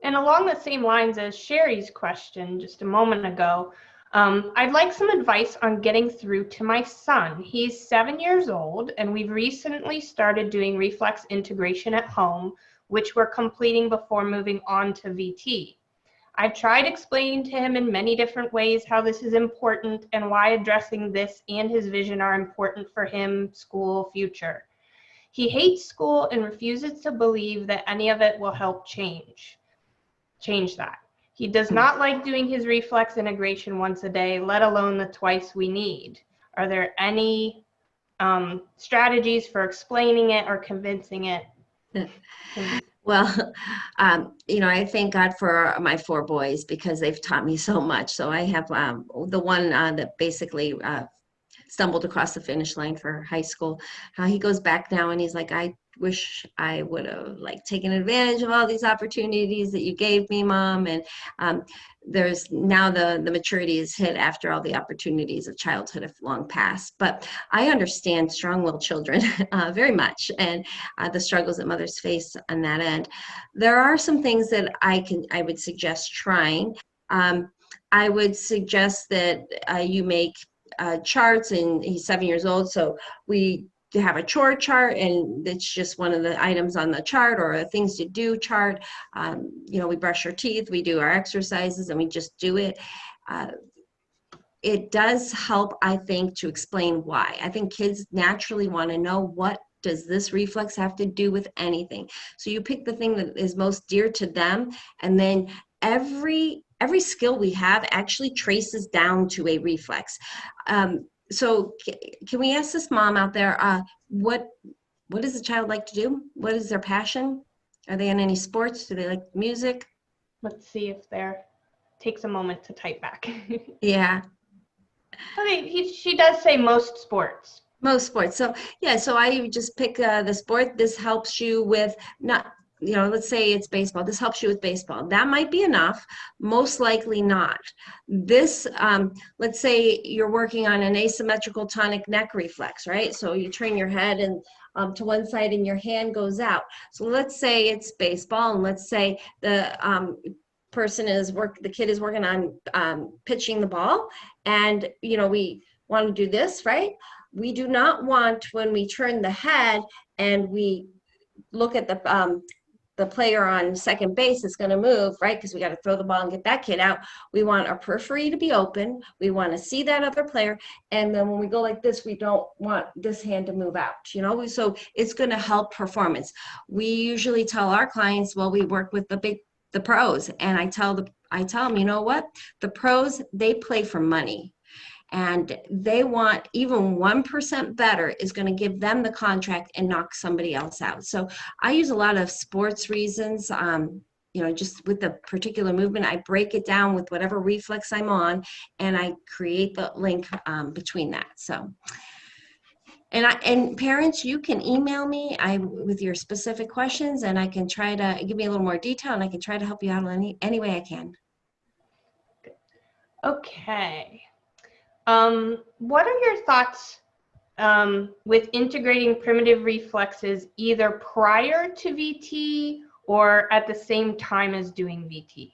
And along the same lines as Sherry's question just a moment ago, I'd like some advice on getting through to my son. He's 7 years old, and we've recently started doing reflex integration at home, which we're completing before moving on to VT. I've tried explaining to him in many different ways how this is important and why addressing this and his vision are important for him, school, future. He hates school and refuses to believe that any of it will help change that. He does not like doing his reflex integration once a day, let alone the twice we need. Are there any strategies for explaining it or convincing it? Well, I thank God for my 4 boys because they've taught me so much. So I have the one that basically stumbled across the finish line for high school. He goes back now and he's like, I wish I would have taken advantage of all these opportunities that you gave me, Mom. And there's now the maturity is hit after all the opportunities of childhood have long passed. But I understand strong-willed children very much, and the struggles that mothers face on that end. There are some things that I would suggest trying. I would suggest that you make charts, and he's 7 years old, so we have a chore chart, and it's just one of the items on the chart, or a things to do chart. We brush our teeth, we do our exercises, and we just do it. It does help, I think, to explain why. I think kids naturally want to know, what does this reflex have to do with anything? So you pick the thing that is most dear to them, and then every skill we have actually traces down to a reflex. So can we ask this mom out there, what does the child like to do? What is their passion? Are they in any sports? Do they like music? Let's see if takes a moment to type back. Yeah. Okay, she does say most sports. Most sports. So yeah, so I just pick the sport. This helps you with let's say it's baseball. This helps you with baseball. That might be enough. Most likely not. This, let's say you're working on an asymmetrical tonic neck reflex, right? So you turn your head and to one side and your hand goes out. So let's say it's baseball, and let's say the kid is working on pitching the ball, and we want to do this, right? We do not want, when we turn the head and we look at the player on second base is going to move, right? Because we got to throw the ball and get that kid out. We want our periphery to be open. We want to see that other player. And then when we go like this, we don't want this hand to move out, so it's going to help performance. We usually tell our clients, well, we work with the pros, and I tell them, you know what? The pros, they play for money. And they want even 1% better is going to give them the contract and knock somebody else out. So I use a lot of sports reasons, just with the particular movement. I break it down with whatever reflex I'm on, and I create the link between that. So, and parents, you can email me with your specific questions, and I can try to give me a little more detail, and I can try to help you out any way I can. Okay. What are your thoughts with integrating primitive reflexes either prior to VT or at the same time as doing VT?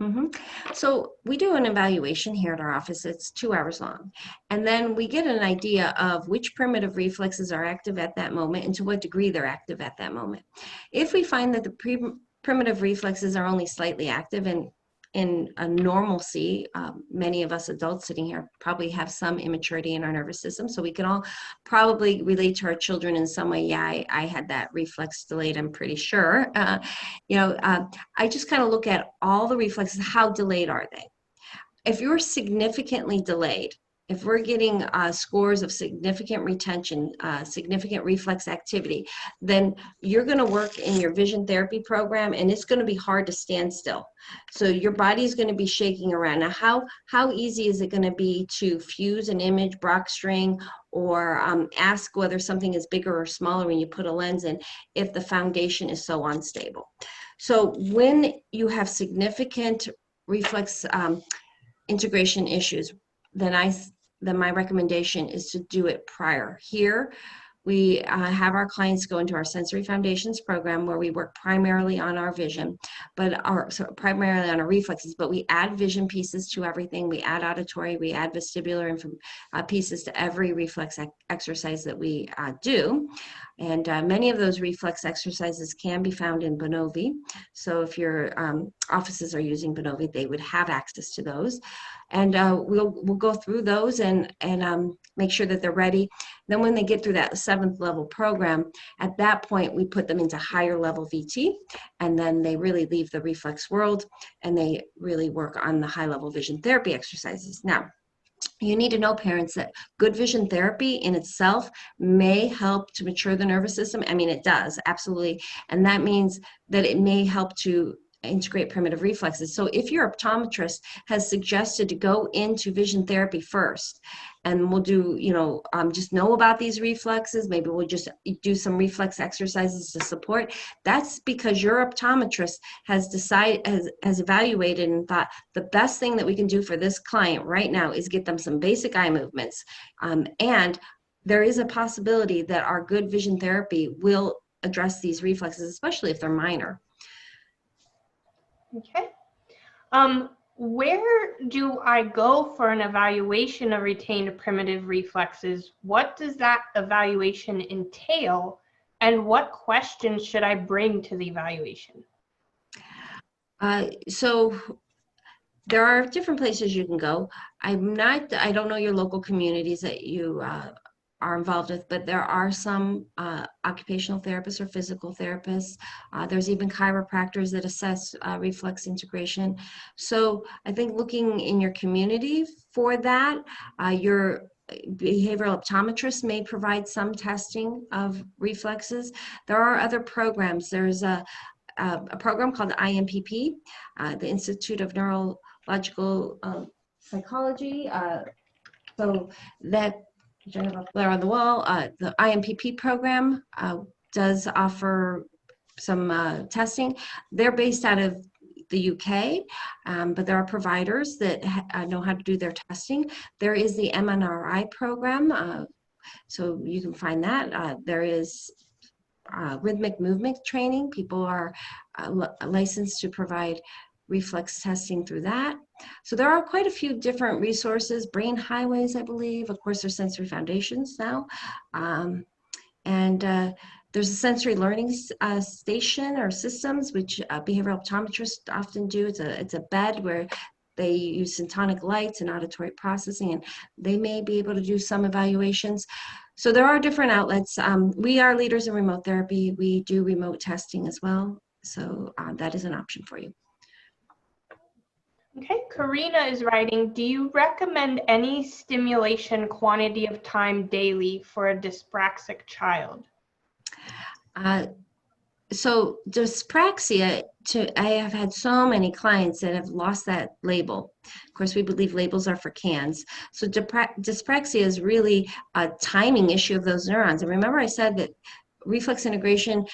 Mm-hmm. So we do an evaluation here at our office. It's 2 hours long. And then we get an idea of which primitive reflexes are active at that moment and to what degree they're active at that moment. If we find that the primitive reflexes are only slightly active, and in a normalcy, many of us adults sitting here probably have some immaturity in our nervous system, so we can all probably relate to our children in some way. Yeah, I had that reflex delayed, I'm pretty sure. I just kind of look at all the reflexes. How delayed are they? If you're significantly delayed, if we're getting scores of significant retention, significant reflex activity, then you're going to work in your vision therapy program, and it's going to be hard to stand still. So your body's going to be shaking around. Now, how easy is it going to be to fuse an image, Brock string, or ask whether something is bigger or smaller when you put a lens in if the foundation is so unstable? So when you have significant reflex integration issues, then my recommendation is to do it prior. Here, we have our clients go into our Sensory Foundations program, where we work primarily on our vision, primarily on our reflexes, but we add vision pieces to everything. We add auditory, we add vestibular pieces to every reflex exercise that we do. And many of those reflex exercises can be found in Bonovi. So if your offices are using Bonovi, they would have access to those. And we'll go through those and make sure that they're ready. Then when they get through that 7th level program, at that point, we put them into higher level VT, and then they really leave the reflex world and they really work on the high level vision therapy exercises. Now, you need to know, parents, that good vision therapy in itself may help to mature the nervous system. I mean, it does, absolutely. And that means that it may help to integrate primitive reflexes. So if your optometrist has suggested to go into vision therapy first, and we'll do, just know about these reflexes, maybe we'll just do some reflex exercises to support, that's because your optometrist has evaluated and thought the best thing that we can do for this client right now is get them some basic eye movements. And there is a possibility that our good vision therapy will address these reflexes, especially if they're minor. Okay. Where do I go for an evaluation of retained primitive reflexes? What does that evaluation entail? And what questions should I bring to the evaluation? So there are different places you can go. I don't know your local communities that you are involved with, but there are some occupational therapists or physical therapists. There's even chiropractors that assess reflex integration. So I think looking in your community for that, your behavioral optometrist may provide some testing of reflexes. There are other programs. There's a program called the IMPP, the Institute of Neurological Psychology. So that there on the wall, the IMPP program does offer some testing. They're based out of the UK, but there are providers that know how to do their testing. There is the MNRI program, so you can find that. There is rhythmic movement training. People are licensed to provide reflex testing through that. So there are quite a few different resources, Brain Highways, I believe. Of course, there's Sensory Foundations now. There's a sensory learning station or systems, which behavioral optometrists often do. It's a bed where they use syntonic lights and auditory processing, and they may be able to do some evaluations. So there are different outlets. We are leaders in remote therapy. We do remote testing as well. So that is an option for you. Okay, Karina is writing, do you recommend any stimulation quantity of time daily for a dyspraxic child? So dyspraxia, I have had so many clients that have lost that label. Of course, we believe labels are for cans. So dyspraxia is really a timing issue of those neurons. And remember I said that reflex integration,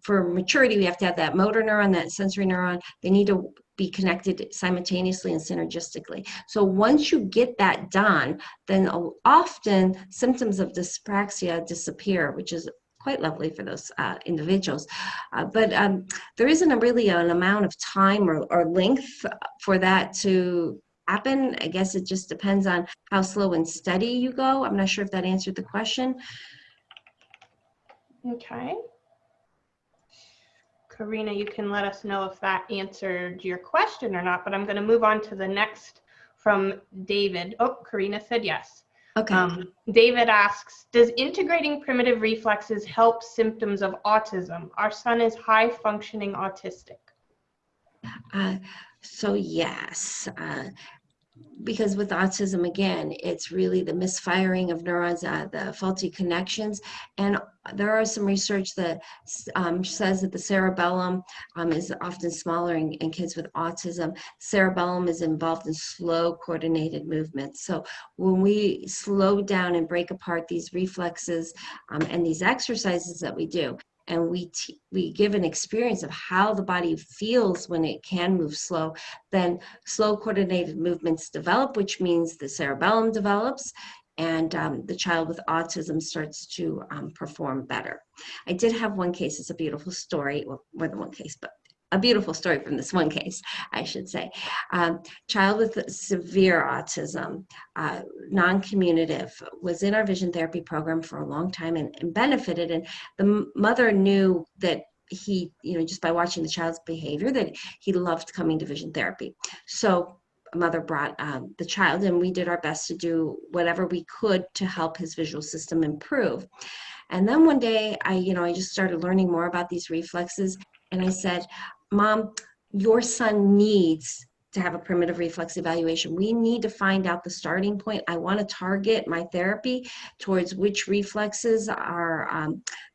for maturity, we have to have that motor neuron, that sensory neuron. They need to be connected simultaneously and synergistically. So once you get that done, then often symptoms of dyspraxia disappear, which is quite lovely for those individuals. But there isn't really an amount of time or length for that to happen. I guess it just depends on how slow and steady you go. I'm not sure if that answered the question. Okay. Karina, you can let us know if that answered your question or not, but I'm going to move on to the next from David. Oh, Karina said yes. Okay. David asks, does integrating primitive reflexes help symptoms of autism? Our son is high functioning autistic. So yes, because with autism, again, it's really the misfiring of neurons, the faulty connections. And there are some research that says that the cerebellum is often smaller in kids with autism. Cerebellum is involved in slow coordinated movements. So when we slow down and break apart these reflexes and these exercises that we do, and we give an experience of how the body feels when it can move slow, then slow coordinated movements develop, which means the cerebellum develops, and the child with autism starts to perform better. I did have one case, it's a beautiful story, well, more than one case, but a beautiful story from this one case, I should say. Child with severe autism, non-communicative, was in our vision therapy program for a long time and benefited. And the mother knew that he, just by watching the child's behavior, that he loved coming to vision therapy. So a mother brought the child, and we did our best to do whatever we could to help his visual system improve. And then one day, I just started learning more about these reflexes, and I said, Mom, your son needs to have a primitive reflex evaluation. We need to find out the starting point. I want to target my therapy towards which reflexes are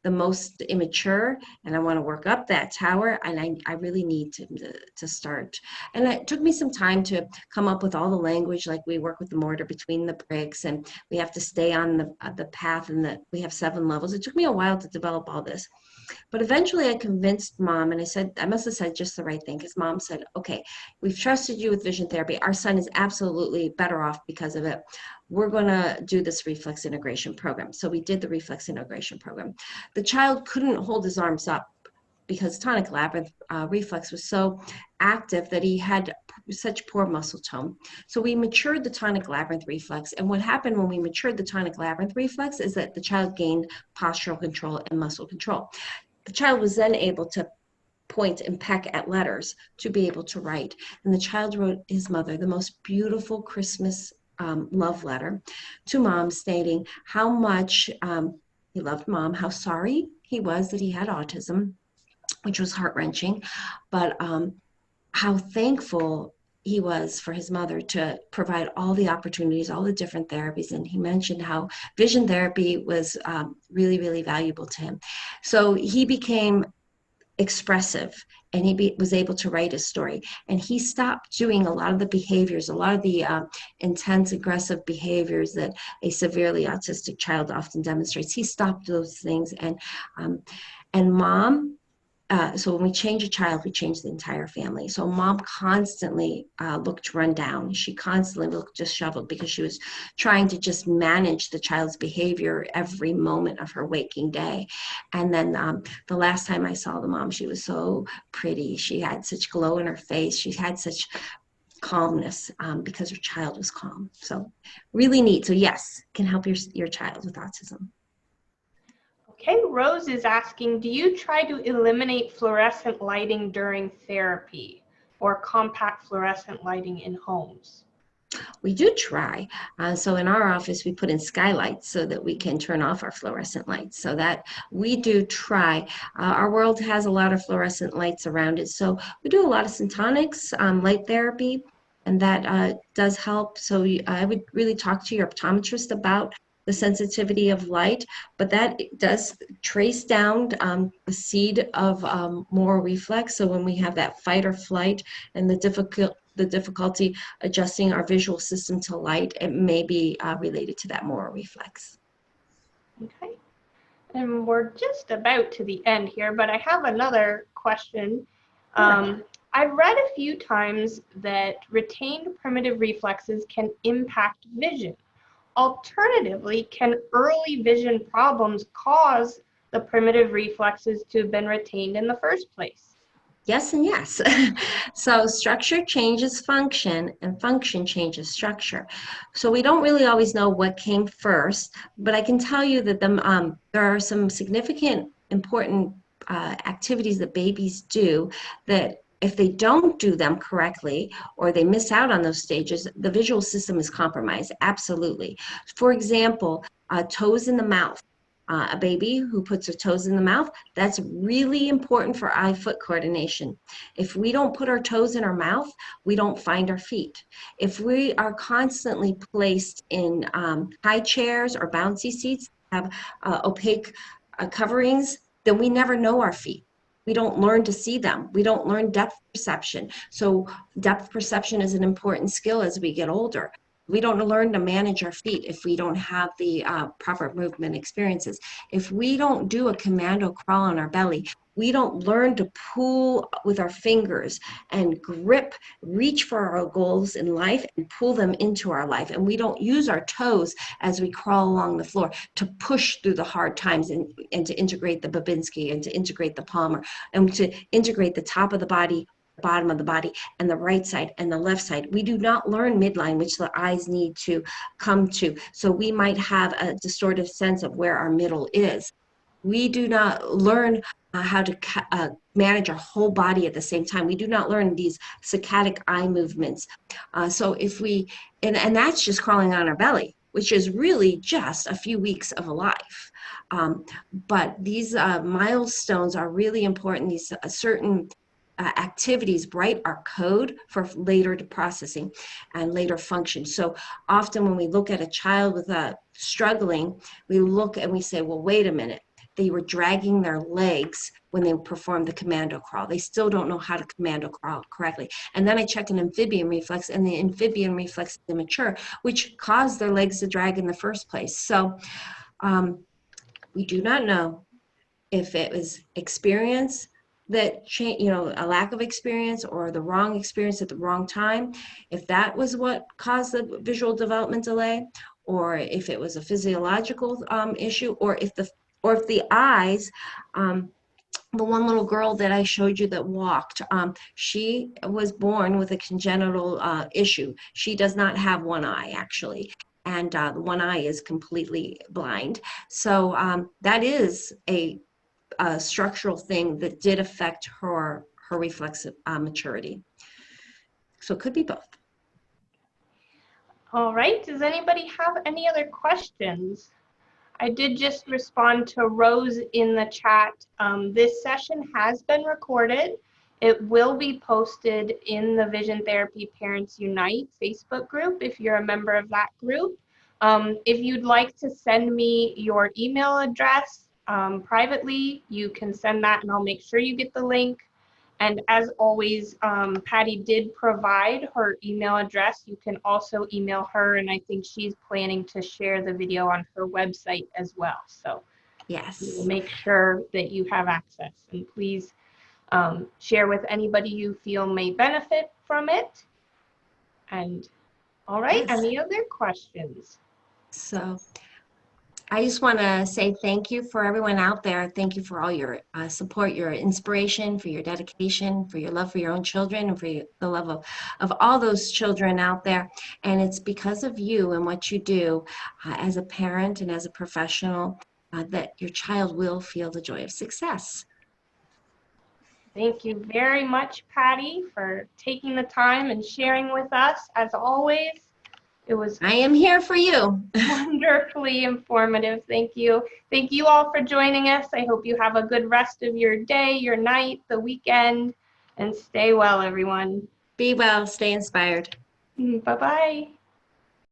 the most immature, and I want to work up that tower, and I really need to start. And it took me some time to come up with all the language, like we work with the mortar between the bricks, and we have to stay on the path, and we have 7 levels. It took me a while to develop all this. But eventually I convinced Mom, and I said, I must have said just the right thing, because Mom said, okay, we've trusted you with vision therapy. Our son is absolutely better off because of it. We're going to do this reflex integration program. So we did the reflex integration program. The child couldn't hold his arms up because tonic labyrinth reflex was so active that he had such poor muscle tone. So we matured the tonic labyrinth reflex. And what happened when we matured the tonic labyrinth reflex is that the child gained postural control and muscle control. The child was then able to point and peck at letters to be able to write. And the child wrote his mother the most beautiful Christmas love letter to Mom, stating how much he loved Mom, how sorry he was that he had autism, which was heart-wrenching, but how thankful he was for his mother to provide all the opportunities, all the different therapies. And he mentioned how vision therapy was really, really valuable to him. So he became expressive, and he was able to write his story. And he stopped doing a lot of the behaviors, a lot of the intense, aggressive behaviors that a severely autistic child often demonstrates. He stopped those things. And Mom, so when we change a child, we change the entire family. So Mom constantly looked run down. She constantly looked disheveled because she was trying to just manage the child's behavior every moment of her waking day. And then the last time I saw the mom, she was so pretty. She had such glow in her face. She had such calmness because her child was calm. So really neat. So yes, can help your child with autism. Okay, Rose is asking, do you try to eliminate fluorescent lighting during therapy or compact fluorescent lighting in homes? We do try. So in our office, we put in skylights so that we can turn off our fluorescent lights. So that we do try. Our world has a lot of fluorescent lights around it. So we do a lot of syntonics, light therapy, and that does help. So I would really talk to your optometrist about the sensitivity of light, but that does trace down the seed of more reflex. So when we have that fight or flight and the difficulty adjusting our visual system to light, it may be related to that moral reflex. Okay, and we're just about to the end here, but I have another question. I've read a few times that retained primitive reflexes can impact vision. Alternatively, can early vision problems cause the primitive reflexes to have been retained in the first place? Yes and yes. So structure changes function, and function changes structure. So we don't really always know what came first, but I can tell you that there are some significant, important activities that babies do that if they don't do them correctly or they miss out on those stages, the visual system is compromised. Absolutely. For example, toes in the mouth. A baby who puts her toes in the mouth, that's really important for eye-foot coordination. If we don't put our toes in our mouth, we don't find our feet. If we are constantly placed in high chairs or bouncy seats, have opaque coverings, then we never know our feet. We don't learn to see them. We don't learn depth perception. So depth perception is an important skill as we get older. We don't learn to manage our feet if we don't have the proper movement experiences. If we don't do a commando crawl on our belly, we don't learn to pull with our fingers and grip, reach for our goals in life and pull them into our life. And we don't use our toes as we crawl along the floor to push through the hard times and to integrate the Babinski and to integrate the Palmer and to integrate the top of the body, bottom of the body, and the right side and the left side. We do not learn midline, which the eyes need to come to. So we might have a distorted sense of where our middle is. We do not learn how to manage our whole body at the same time. We do not learn these saccadic eye movements. So if we, and that's just crawling on our belly, which is really just a few weeks of life. But these milestones are really important. These certain activities write our code for later processing and later function. So often when we look at a child with struggling, we look and we say, well, wait a minute. They were dragging their legs when they performed the commando crawl. They still don't know how to commando crawl correctly. And then I check an amphibian reflex, and the amphibian reflex is immature, which caused their legs to drag in the first place. So we do not know if it was experience that a lack of experience or the wrong experience at the wrong time, if that was what caused the visual development delay, or if it was a physiological issue, or if the eyes, the one little girl that I showed you that walked, she was born with a congenital issue. She does not have one eye, actually, and one eye is completely blind. So that is a structural thing that did affect her reflexive maturity. So it could be both. All right, does anybody have any other questions? I did just respond to Rose in the chat. This session has been recorded. It will be posted in the Vision Therapy Parents Unite Facebook group if you're a member of that group. If you'd like to send me your email address privately, you can send that and I'll make sure you get the link. And as always, Patti did provide her email address. You can also email her, and I think she's planning to share the video on her website as well. So yes, we'll make sure that you have access. And please share with anybody you feel may benefit from it. And all right, yes. Any other questions? So I just want to say thank you for everyone out there. Thank you for all your support, your inspiration, for your dedication, for your love for your own children, and for the love of all those children out there. And it's because of you and what you do as a parent and as a professional that your child will feel the joy of success. Thank you very much, Patti, for taking the time and sharing with us. As always, it was I am here for you. Wonderfully informative. Thank you. Thank you all for joining us. I hope you have a good rest of your day, your night, the weekend, and stay well, everyone. Be well, stay inspired. Bye-bye.